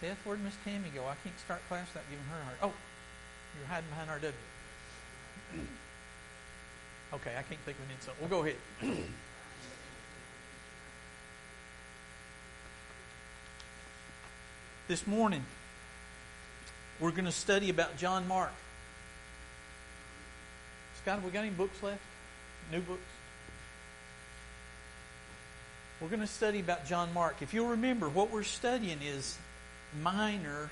Seth, where'd Miss Tammy go? I can't start class without giving her a heart. Oh, you're hiding behind our W. Okay, I can't think of an insult. We'll go ahead. This morning, we're going to study about John Mark. Scott, have we got any books left? New books? We're going to study about John Mark. If you'll remember, what we're studying is minor,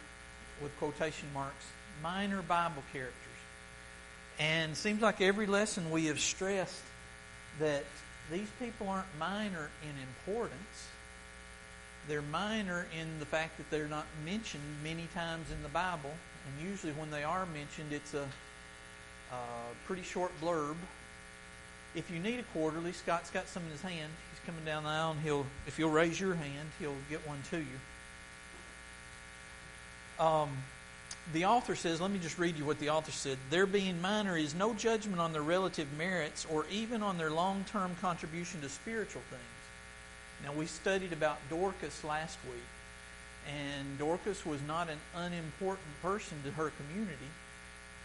with quotation marks, minor Bible characters. And it seems like every lesson we have stressed that these people aren't minor in importance. They're minor in the fact that they're not mentioned many times in the Bible. And usually when they are mentioned, it's a pretty short blurb. If you need a quarterly, Scott's got some in his hand. He's coming down the aisle, and if you'll raise your hand, he'll get one to you. The author says, let me just read you what the author said. Their being minor is no judgment on their relative merits or even on their long-term contribution to spiritual things. Now, we studied about Dorcas last week, and Dorcas was not an unimportant person to her community,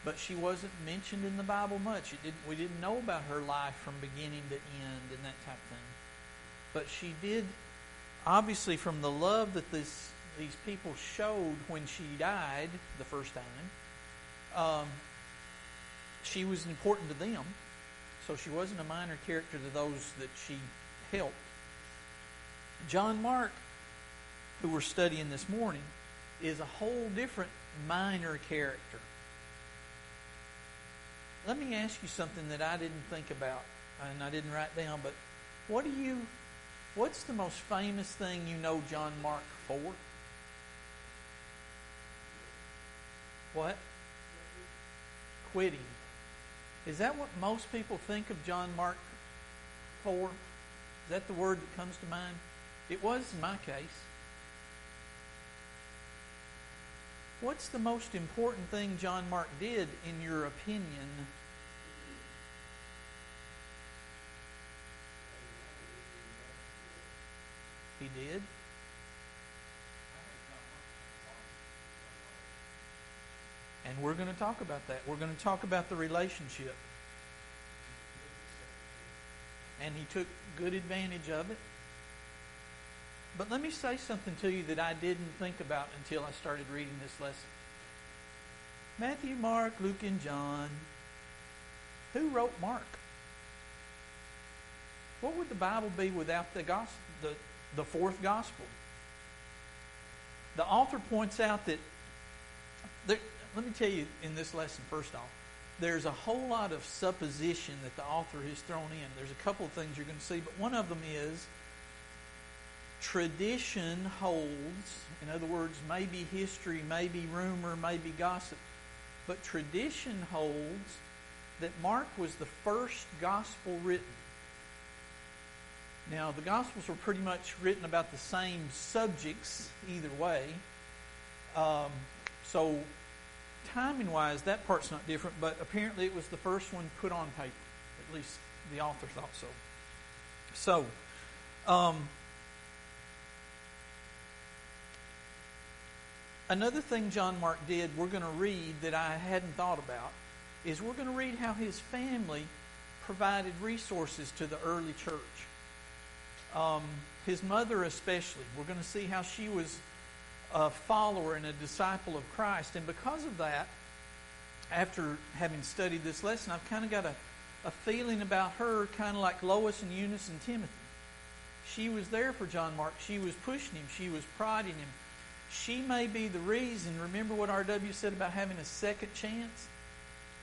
but she wasn't mentioned in the Bible much. We didn't know about her life from beginning to end and that type of thing. But she did, obviously from the love that these people showed when she died the first time, she was important to them. So she wasn't a minor character to those that she helped. John Mark, who we're studying this morning, is a whole different minor character. Let me ask you something that I didn't think about and I didn't write down, but what's the most famous thing you know John Mark for? What? Quitting. Is that what most people think of John Mark for? Is that the word that comes to mind? It was in my case. What's the most important thing John Mark did, in your opinion? He did. And we're going to talk about that. We're going to talk about the relationship. And he took good advantage of it. But let me say something to you that I didn't think about until I started reading this lesson. Matthew, Mark, Luke, and John. Who wrote Mark? What would the Bible be without the gospel, the fourth gospel? The author points out that let me tell you in this lesson, first off, there's a whole lot of supposition that the author has thrown in. There's a couple of things you're going to see, but one of them is tradition holds, in other words, maybe history, maybe rumor, maybe gossip, but tradition holds that Mark was the first gospel written. Now, the Gospels were pretty much written about the same subjects either way. So, timing-wise, that part's not different, but apparently it was the first one put on paper. At least the author thought so. Another thing John Mark did, we're going to read that I hadn't thought about, is we're going to read how his family provided resources to the early church. His mother especially. We're going to see how she was a follower and a disciple of Christ. And because of that, after having studied this lesson, I've kind of got a feeling about her kind of like Lois and Eunice and Timothy. She was there for John Mark. She was pushing him. She was prodding him. She may be the reason. Remember what R.W. said about having a second chance?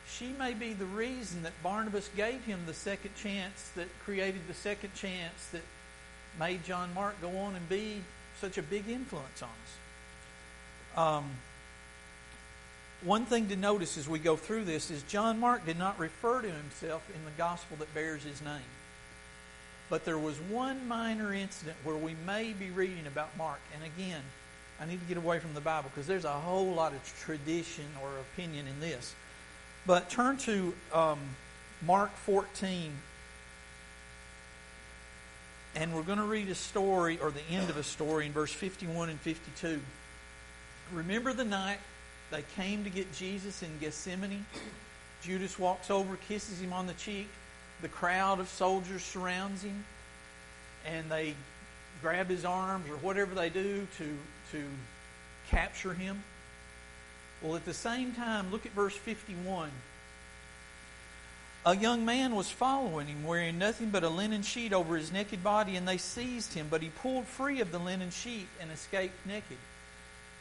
She may be the reason that Barnabas gave him the second chance, that created the second chance that made John Mark go on and be such a big influence on us. One thing to notice as we go through this is John Mark did not refer to himself in the gospel that bears his name. But there was one minor incident where we may be reading about Mark. And again, I need to get away from the Bible because there's a whole lot of tradition or opinion in this. But turn to Mark 14. And we're going to read a story, or the end of a story, in verse 51 and 52. Remember the night they came to get Jesus in Gethsemane? Judas walks over, kisses him on the cheek. The crowd of soldiers surrounds him, and they grab his arms or whatever they do to capture him. Well, at the same time, look at verse 51. A young man was following him, wearing nothing but a linen sheet over his naked body, and they seized him, but he pulled free of the linen sheet and escaped naked.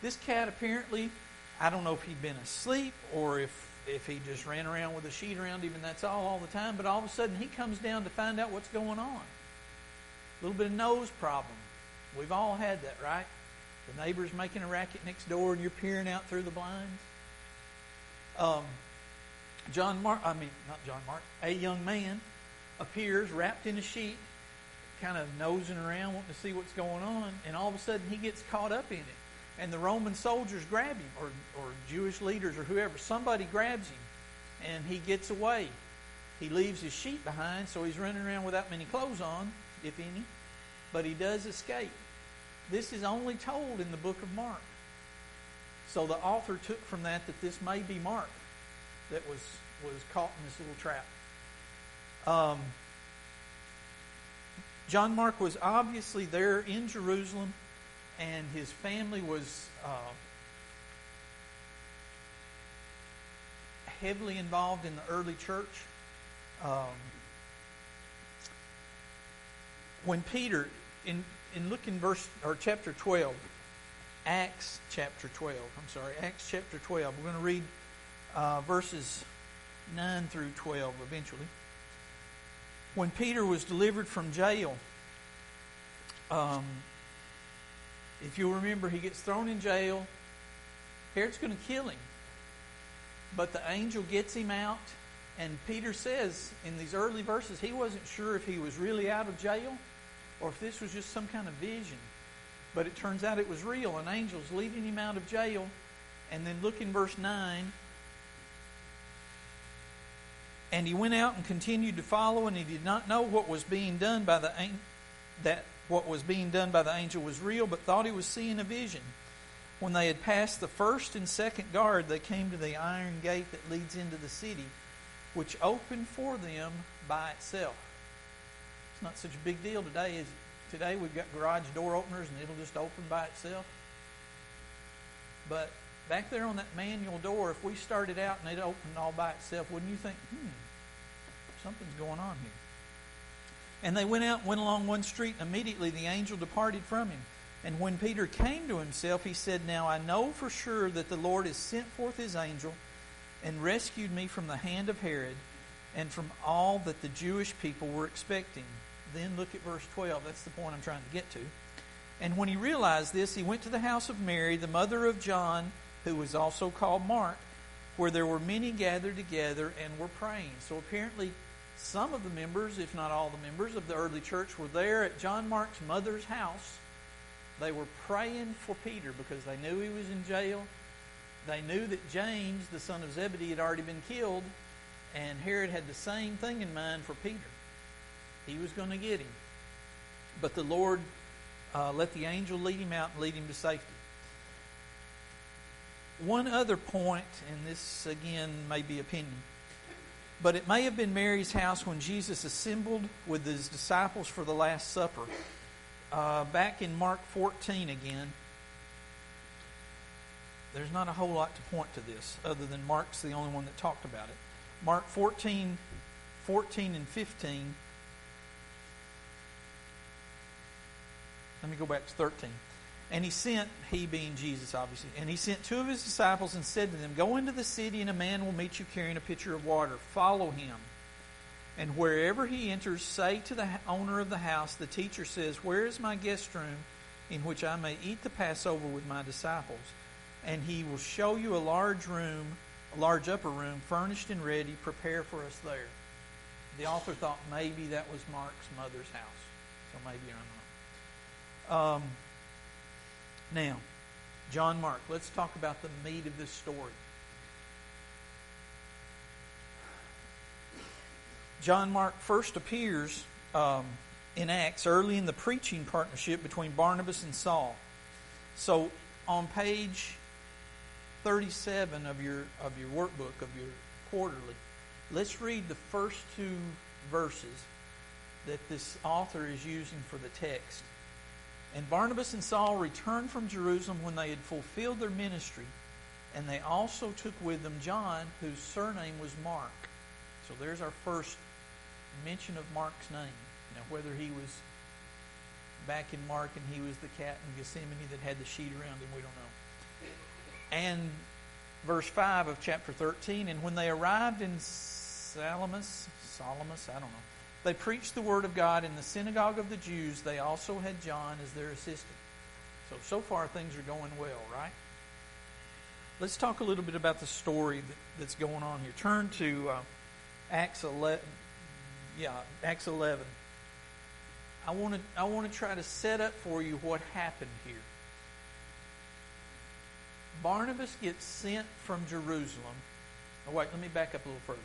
This cat apparently, I don't know if he'd been asleep or if he just ran around with a sheet around him and that's all the time, but all of a sudden he comes down to find out what's going on. A little bit of nose problem. We've all had that, right? The neighbor's making a racket next door and you're peering out through the blinds. A young man appears wrapped in a sheet, kind of nosing around, wanting to see what's going on, and all of a sudden he gets caught up in it. And the Roman soldiers grab him, or Jewish leaders or whoever. Somebody grabs him, and he gets away. He leaves his sheet behind, so he's running around without many clothes on, if any. But he does escape. This is only told in the book of Mark. So the author took from that this may be Mark that was caught in this little trap. John Mark was obviously there in Jerusalem, and his family was heavily involved in the early church. When Peter, look in chapter 12, Acts chapter 12. Acts chapter 12. We're going to read verses 9 through 12 eventually. When Peter was delivered from jail, if you'll remember, he gets thrown in jail. Herod's going to kill him. But the angel gets him out. And Peter says in these early verses he wasn't sure if he was really out of jail or if this was just some kind of vision. But it turns out it was real. An angel's leading him out of jail. And then look in verse 9. And he went out and continued to follow, and he did not know what was being done by the angel was real, but thought he was seeing a vision. When they had passed the first and second guard, they came to the iron gate that leads into the city, which opened for them by itself. It's not such a big deal today, is it? Today we've got garage door openers and it'll just open by itself. But back there on that manual door, if we started out and it opened all by itself, wouldn't you think, something's going on here? And they went out and went along one street, and immediately the angel departed from him. And when Peter came to himself, he said, "Now I know for sure that the Lord has sent forth his angel and rescued me from the hand of Herod and from all that the Jewish people were expecting." Then look at verse 12. That's the point I'm trying to get to. And when he realized this, he went to the house of Mary, the mother of John, who was also called Mark, where there were many gathered together and were praying. So apparently some of the members, if not all the members of the early church, were there at John Mark's mother's house. They were praying for Peter because they knew he was in jail. They knew that James, the son of Zebedee, had already been killed, and Herod had the same thing in mind for Peter. He was going to get him. But the Lord let the angel lead him out and lead him to safety. One other point, and this again may be opinion, but it may have been Mary's house when Jesus assembled with his disciples for the Last Supper. Back in Mark 14 again, there's not a whole lot to point to this, other than Mark's the only one that talked about it. Mark 14 and 15. Let me go back to 13. And he being Jesus obviously, and he sent two of his disciples and said to them, "Go into the city, and a man will meet you carrying a pitcher of water. Follow him. And wherever he enters, say to the owner of the house, the teacher says, 'Where is my guest room in which I may eat the Passover with my disciples?' And he will show you a large upper room, furnished and ready. Prepare for us there." The author thought maybe that was Mark's mother's house. So maybe I'm wrong. Now, John Mark, let's talk about the meat of this story. John Mark first appears in Acts early in the preaching partnership between Barnabas and Saul. So on page 37 of your workbook, of your quarterly, let's read the first two verses that this author is using for the text. And Barnabas and Saul returned from Jerusalem when they had fulfilled their ministry, and they also took with them John, whose surname was Mark. So there's our first mention of Mark's name. Now, whether he was back in Mark and he was the cat in Gethsemane that had the sheet around him, we don't know. And verse 5 of chapter 13, and when they arrived in Salamis, I don't know, they preached the word of God in the synagogue of the Jews. They also had John as their assistant. So far things are going well, right? Let's talk a little bit about the story that's going on here. Turn to Acts 11. Acts 11. I want to try to set up for you what happened here. Barnabas gets sent from Jerusalem. Oh, wait, let me back up a little further.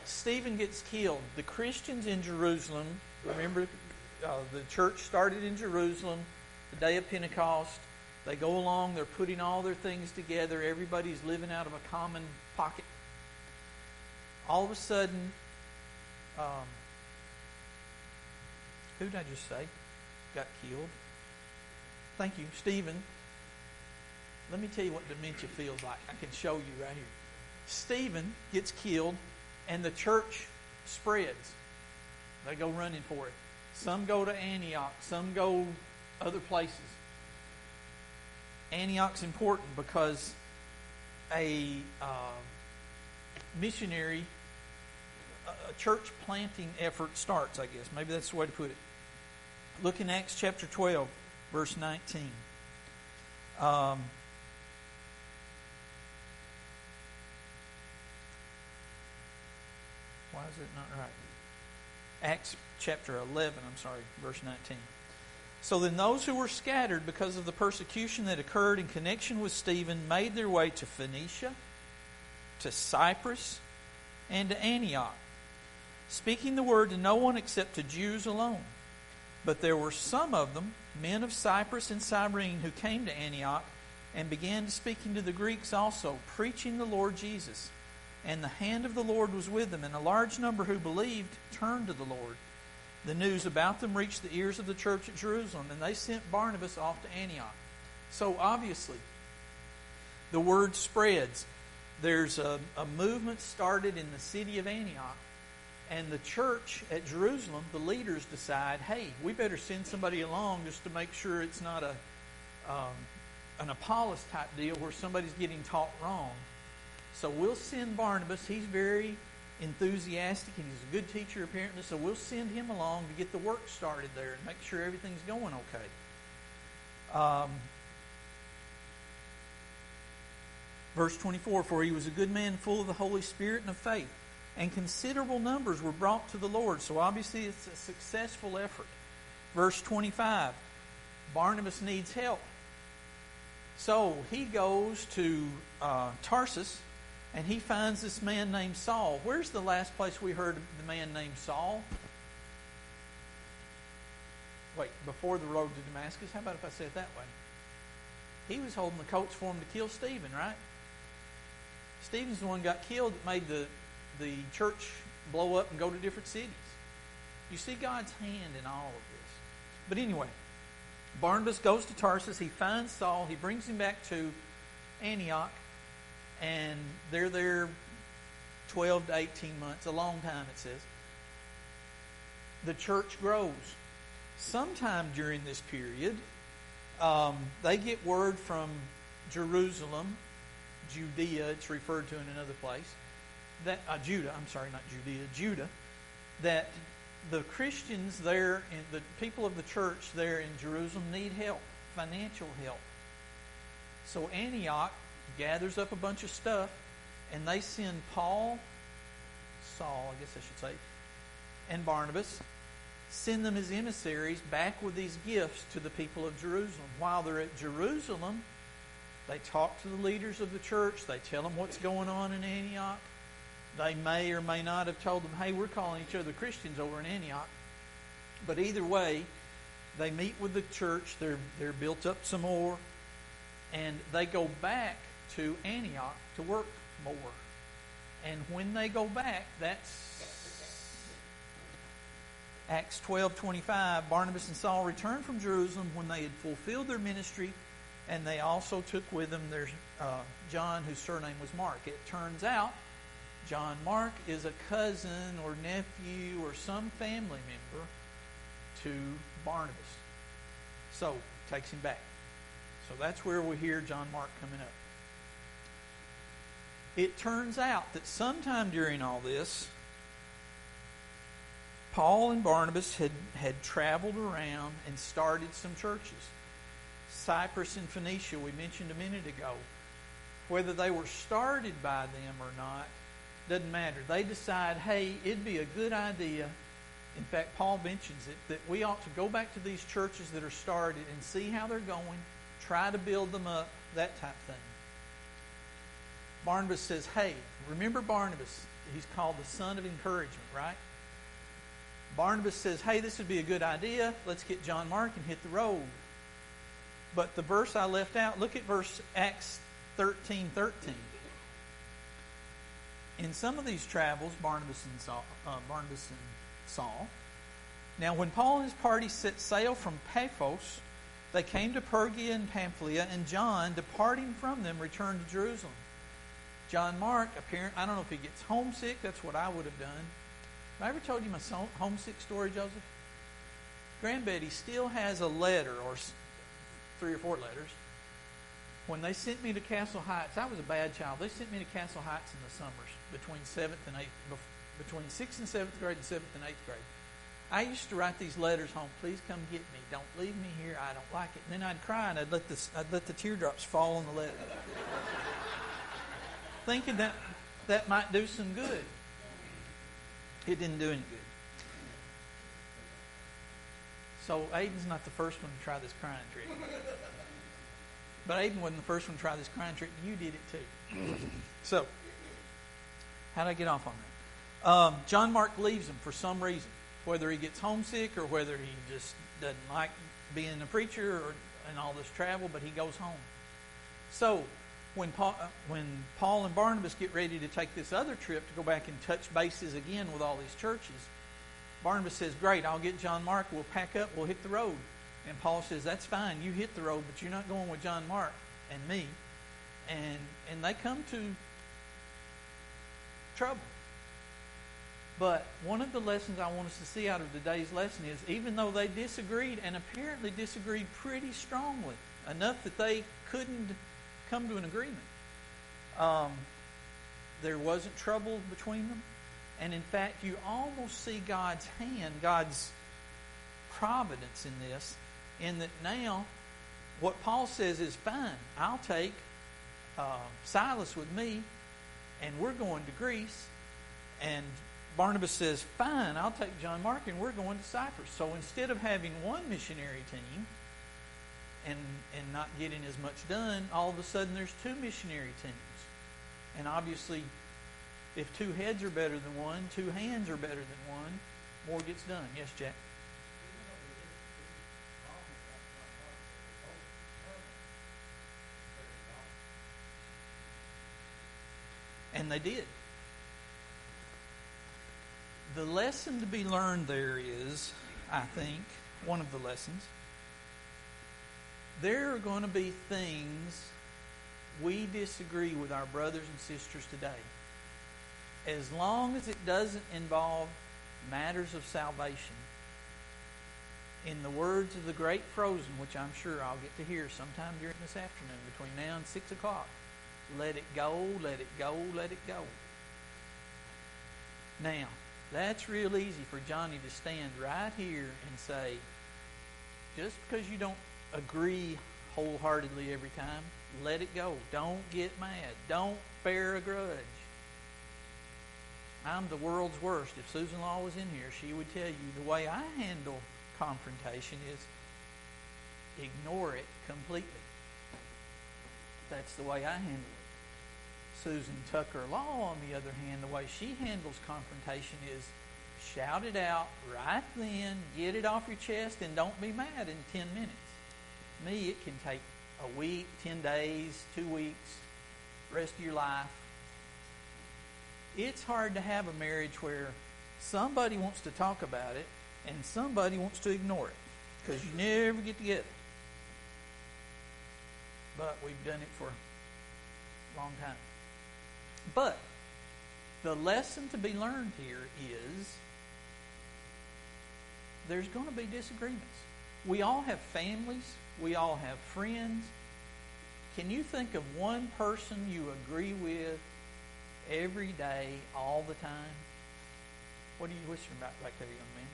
Stephen gets killed. The Christians in Jerusalem, remember, the church started in Jerusalem, the day of Pentecost. They go along, they're putting all their things together. Everybody's living out of a common pocket. All of a sudden, who did I just say got killed? Thank you, Stephen. Let me tell you what dementia feels like. I can show you right here. Stephen gets killed, and the church spreads. They go running for it. Some go to Antioch. Some go other places. Antioch's important because a missionary, a church planting effort starts, I guess. Maybe that's the way to put it. Look in Acts chapter 12, verse 19. Why is it not right? Acts chapter 11, verse 19. So then those who were scattered because of the persecution that occurred in connection with Stephen made their way to Phoenicia, to Cyprus, and to Antioch, speaking the word to no one except to Jews alone. But there were some of them, men of Cyprus and Cyrene, who came to Antioch and began speaking to the Greeks also, preaching the Lord Jesus. And the hand of the Lord was with them, and a large number who believed turned to the Lord. The news about them reached the ears of the church at Jerusalem, and they sent Barnabas off to Antioch. So obviously, the word spreads. There's a movement started in the city of Antioch, and the church at Jerusalem, the leaders decide, hey, we better send somebody along just to make sure it's not an Apollos type deal where somebody's getting taught wrong. So we'll send Barnabas. He's very enthusiastic and he's a good teacher apparently, so we'll send him along to get the work started there and make sure everything's going okay. Verse 24, for he was a good man full of the Holy Spirit and of faith, and considerable numbers were brought to the Lord. So obviously it's a successful effort. Verse 25, Barnabas needs help. So he goes to Tarsus, and he finds this man named Saul. Where's the last place we heard of the man named Saul? Wait, before the road to Damascus? How about if I say it that way? He was holding the coats for him to kill Stephen, right? Stephen's the one who got killed that made the church blow up and go to different cities. You see God's hand in all of this. But anyway, Barnabas goes to Tarsus. He finds Saul. He brings him back to Antioch. And they're there 12 to 18 months, a long time it says. The church grows. Sometime during this period, they get word from Jerusalem, Judea, it's referred to in another place, that Judah, that the Christians there, and the people of the church there in Jerusalem need help, financial help. So Antioch gathers up a bunch of stuff, and they send Saul, I guess I should say, and Barnabas, send them as emissaries back with these gifts to the people of Jerusalem. While they're at Jerusalem, they talk to the leaders of the church. They tell them what's going on in Antioch. They may or may not have told them, hey, we're calling each other Christians over in Antioch. But either way, they meet with the church. They're built up some more. And they go back to Antioch to work more. And when they go back, that's Acts 12:25. Barnabas and Saul returned from Jerusalem when they had fulfilled their ministry, and they also took with them their John, whose surname was Mark. It turns out John Mark is a cousin or nephew or some family member to Barnabas. So, takes him back. So that's where we hear John Mark coming up. It turns out that sometime during all this, Paul and Barnabas had traveled around and started some churches. Cyprus and Phoenicia, we mentioned a minute ago. Whether they were started by them or not, doesn't matter. They decide, hey, it'd be a good idea. In fact, Paul mentions it, that we ought to go back to these churches that are started and see how they're going, try to build them up, that type thing. Barnabas says, hey, remember Barnabas? He's called the son of encouragement, right? Barnabas says, hey, this would be a good idea. Let's get John Mark and hit the road. But the verse I left out, look at verse Acts 13:13. In some of these travels, Barnabas and Saul. Now, when Paul and his party set sail from Paphos, they came to Pergia and Pamphylia, and John, departing from them, returned to Jerusalem. John Mark, apparently, I don't know if he gets homesick. That's what I would have done. Have I ever told you my homesick story, Joseph? Grandbetty still has a letter, or 3 or 4 letters. When they sent me to Castle Heights, I was a bad child. They sent me to Castle Heights in the summers between 6th and 7th grade and 7th and 8th grade. I used to write these letters home. Please come get me. Don't leave me here. I don't like it. And then I'd cry and I'd let the teardrops fall on the letter, thinking that might do some good. It didn't do any good. So Aiden's not the first one to try this crying trick. But Aiden wasn't the first one to try this crying trick. You did it too. So, how did I get off on that? John Mark leaves him for some reason. Whether he gets homesick or whether he just doesn't like being a preacher and all this travel, but he goes home. So, when Paul and Barnabas get ready to take this other trip to go back and touch bases again with all these churches, Barnabas says, great, I'll get John Mark, we'll pack up, we'll hit the road. And Paul says, that's fine, you hit the road, but you're not going with John Mark and me. And they come to trouble. But one of the lessons I want us to see out of today's lesson is, even though they disagreed, and apparently disagreed pretty strongly, enough that they couldn't come to an agreement, there wasn't trouble between them. And in fact, you almost see God's hand, God's providence in this, in that now what Paul says is, fine, I'll take Silas with me, and we're going to Greece. And Barnabas says, fine, I'll take John Mark, and we're going to Cyprus. So instead of having one missionary team and not getting as much done, all of a sudden there's 2 missionary teams. And obviously, if 2 heads are better than one, 2 hands are better than one, more gets done. Yes, Jack? And they did. The lesson to be learned there is, I think, one of the lessons, there are going to be things we disagree with our brothers and sisters today. As long as it doesn't involve matters of salvation. In the words of the great Frozen, which I'm sure I'll get to hear sometime during this afternoon, between now and 6 o'clock, let it go, let it go, let it go. Now, that's real easy for Johnny to stand right here and say, just because you don't agree wholeheartedly every time, let it go. Don't get mad. Don't bear a grudge. I'm the world's worst. If Susan Law was in here, she would tell you the way I handle confrontation is ignore it completely. That's the way I handle it. Susan Tucker Law, on the other hand, the way she handles confrontation is shout it out right then, get it off your chest, and don't be mad in 10 minutes. Me, it can take a week, 10 days, 2 weeks, rest of your life. It's hard to have a marriage where somebody wants to talk about it and somebody wants to ignore it, because you never get together. But we've done it for a long time. But the lesson to be learned here is there's going to be disagreements. We all have families. We all have friends. Can you think of one person you agree with every day, all the time? What are you whispering about back there, young man?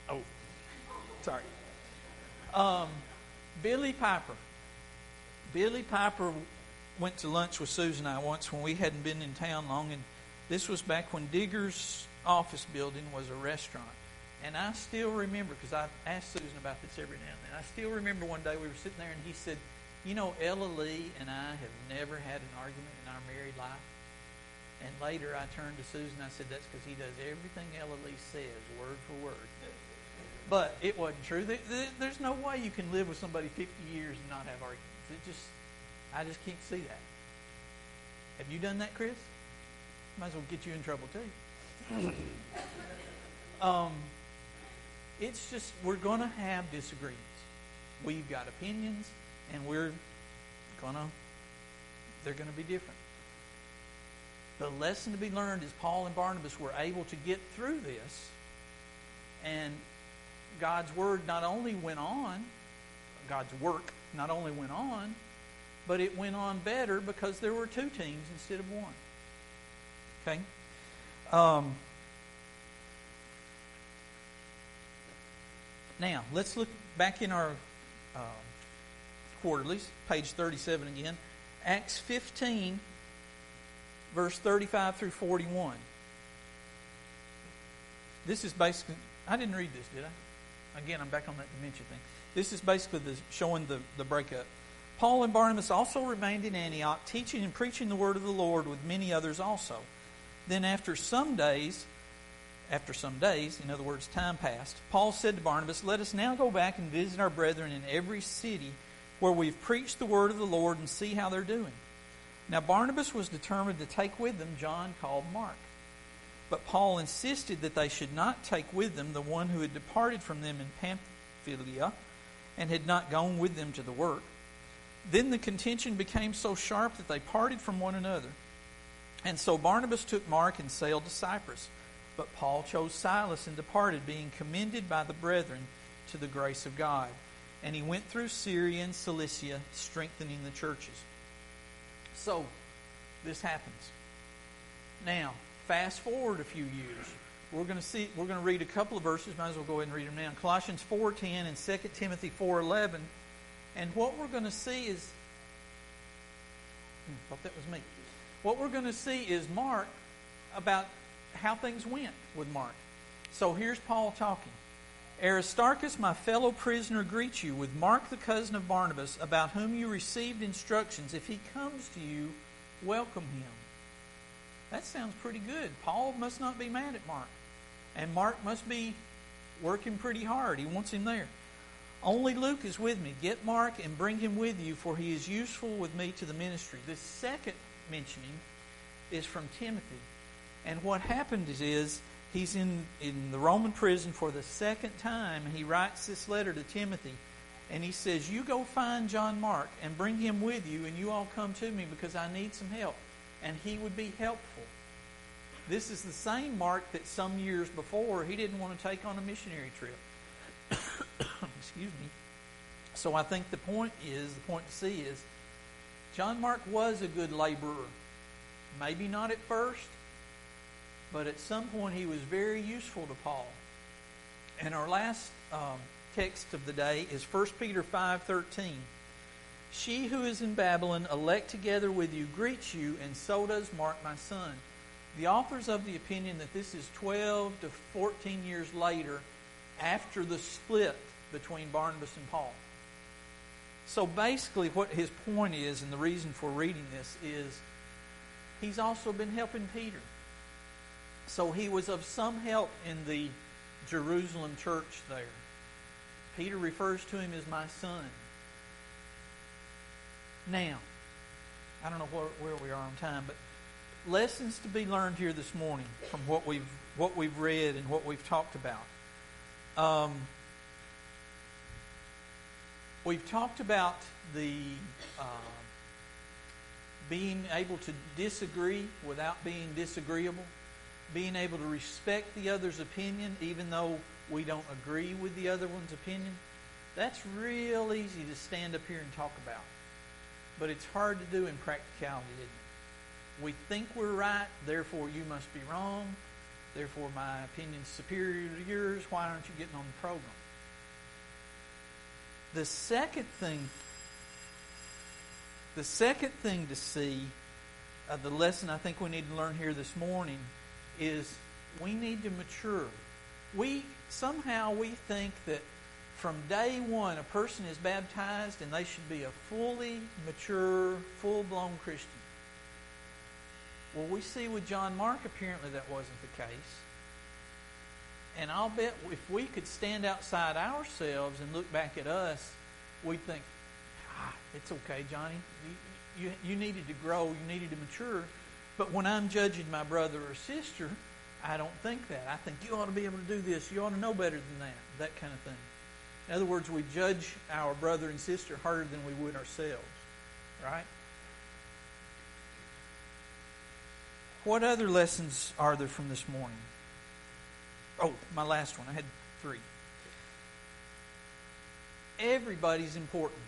Oh, sorry. Billy Piper. Billy Piper went to lunch with Susan and I once when we hadn't been in town long, and this was back when Digger's office building was a restaurant. And I still remember, because I asked Susan about this every now and then, I still remember one day we were sitting there and he said, you know, Ella Lee and I have never had an argument in our married life. And later I turned to Susan and I said, that's because he does everything Ella Lee says, word for word. But it wasn't true. There's no way you can live with somebody 50 years and not have arguments. I just can't see that. Have you done that, Chris? Might as well get you in trouble too. It's just, we're going to have disagreements. We've got opinions, and they're going to be different. The lesson to be learned is Paul and Barnabas were able to get through this, and God's word not only went on, God's work not only went on, but it went on better because there were two teams instead of one. Okay? Now, let's look back in our quarterlies, page 37 again. Acts 15, verse 35 through 41. This is basically, I didn't read this, did I? Again, I'm back on that dementia thing. This is basically showing the breakup. Paul and Barnabas also remained in Antioch, teaching and preaching the word of the Lord with many others also. Then after some days, in other words, time passed, Paul said to Barnabas, let us now go back and visit our brethren in every city where we've preached the word of the Lord and see how they're doing. Now Barnabas was determined to take with them John called Mark. But Paul insisted that they should not take with them the one who had departed from them in Pamphylia and had not gone with them to the work. Then the contention became so sharp that they parted from one another. And so Barnabas took Mark and sailed to Cyprus. But Paul chose Silas and departed, being commended by the brethren to the grace of God. And he went through Syria and Cilicia, strengthening the churches. So, this happens. Now, fast forward a few years. We're going to read a couple of verses. Might as well go ahead and read them now. Colossians 4:10 and 2 Timothy 4:11. And what we're going to see is, I thought that was me. What we're going to see is Mark, about how things went with Mark. So here's Paul talking. Aristarchus, my fellow prisoner, greets you, with Mark the cousin of Barnabas, about whom you received instructions. If he comes to you, welcome him. That sounds pretty good. Paul must not be mad at Mark. And Mark must be working pretty hard. He wants him there. Only Luke is with me. Get Mark and bring him with you, for he is useful with me to the ministry. This second mentioning is from Timothy. And what happened is he's in the Roman prison for the second time, and he writes this letter to Timothy. And he says, you go find John Mark and bring him with you, and you all come to me because I need some help. And he would be helpful. This is the same Mark that some years before he didn't want to take on a missionary trip. Excuse me. So I think the point to see is, John Mark was a good laborer. Maybe not at first, but at some point he was very useful to Paul. And our last text of the day is 1 Peter 5:13. She who is in Babylon, elect together with you, greets you, and so does Mark my son. The author's of the opinion that this is 12 to 14 years later, after the split between Barnabas and Paul. So basically what his point is, and the reason for reading this, is he's also been helping Peter. So he was of some help in the Jerusalem church there. Peter refers to him as my son. Now, I don't know where we are on time, but lessons to be learned here this morning from what we've read and what we've talked about. We've talked about the being able to disagree without being disagreeable, being able to respect the other's opinion even though we don't agree with the other one's opinion. That's real easy to stand up here and talk about, but it's hard to do in practicality, isn't it? We think we're right, therefore you must be wrong, therefore my opinion's superior to yours, why aren't you getting on the program? The second thing to see, the lesson I think we need to learn here this morning, is we need to mature. Somehow we think that from day one a person is baptized and they should be a fully mature, full-blown Christian. Well, we see with John Mark apparently that wasn't the case. And I'll bet if we could stand outside ourselves and look back at us, we'd think, it's okay, Johnny. You needed to grow, you needed to mature. But when I'm judging my brother or sister, I don't think that. I think you ought to be able to do this. You ought to know better than that kind of thing. In other words, we judge our brother and sister harder than we would ourselves. Right? What other lessons are there from this morning? Oh, my last one. I had 3. Everybody's important.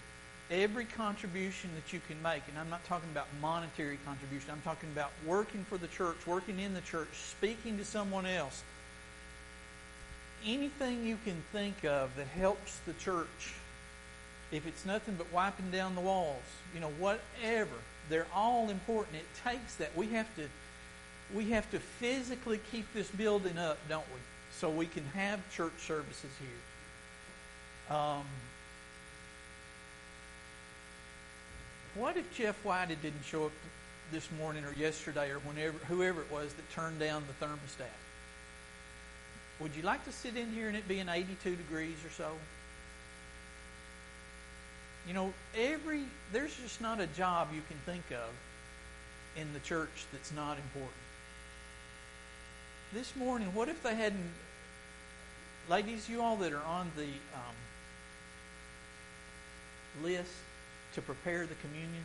Every contribution that you can make, and I'm not talking about monetary contribution, I'm talking about working for the church, working in the church, speaking to someone else. Anything you can think of that helps the church, if it's nothing but wiping down the walls, whatever, they're all important. It takes that. We have to physically keep this building up, don't we? So we can have church services here. What if Jeff Whited didn't show up this morning or yesterday or whoever it was that turned down the thermostat? Would you like to sit in here and it being 82 degrees or so? There's just not a job you can think of in the church that's not important. This morning, what if they hadn't... Ladies, you all that are on the list to prepare the communion,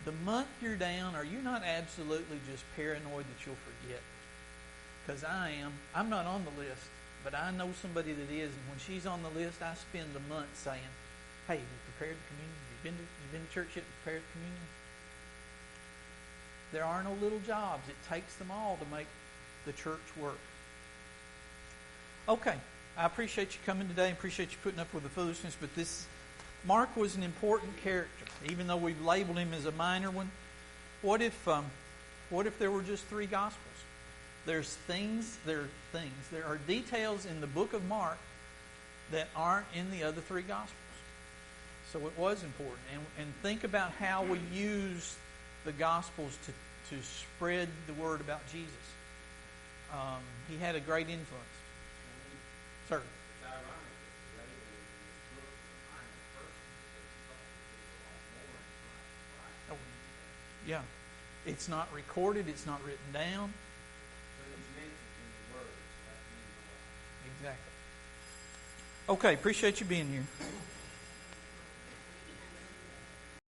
the month you're down, are you not absolutely just paranoid that you'll forget? Because I am. I'm not on the list, but I know somebody that is, and when she's on the list, I spend a month saying, hey, have you prepared the communion? You been to church yet and prepared the communion? There are no little jobs. It takes them all to make the church work. Okay, I appreciate you coming today. I appreciate you putting up with the foolishness, but Mark was an important character, even though we've labeled him as a minor one. What if there were just 3 Gospels? There are details in the book of Mark that aren't in the other 3 Gospels. So it was important. And think about how we use the Gospels to spread the word about Jesus. He had a great influence. Sir? Yeah. It's not recorded. It's not written down. Exactly. Okay, appreciate you being here.